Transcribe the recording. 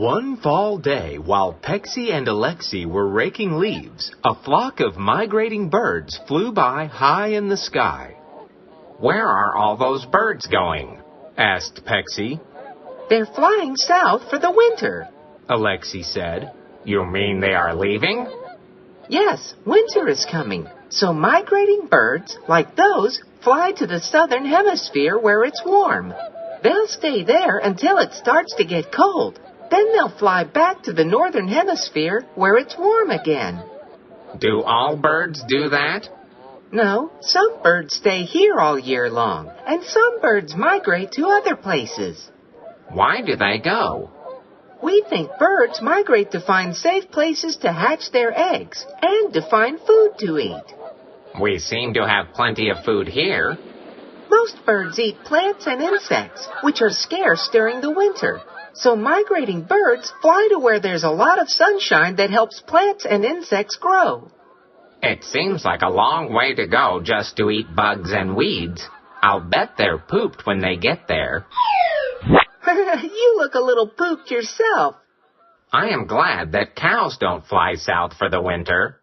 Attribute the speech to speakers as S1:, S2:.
S1: One fall day, while Pexy and Alexi were raking leaves, a flock of migrating birds flew by high in the sky.
S2: "Where are all those birds going?"
S1: asked Pexy.
S3: "They're flying south for the winter,"
S1: Alexi said.
S2: "You mean they are leaving?"
S3: "Yes, winter is coming. So migrating birds, like those, fly to the southern hemisphere where it's warm. They'll stay there until it starts to get cold. Then they'll fly back to the northern hemisphere where it's warm again."
S2: "Do all birds do that?"
S3: "No, some birds stay here all year long, and some birds migrate to other places."
S2: "Why do they go?"
S3: "We think birds migrate to find safe places to hatch their eggs and to find food to eat."
S2: "We seem to have plenty of food here."
S3: "Most birds eat plants and insects, which are scarce during the winter. So migrating birds fly to where there's a lot of sunshine that helps plants and insects grow."
S2: "It seems like a long way to go just to eat bugs and weeds. I'll bet they're pooped when they get there."
S3: "You look a little pooped yourself."
S2: "I am glad that cows don't fly south for the winter."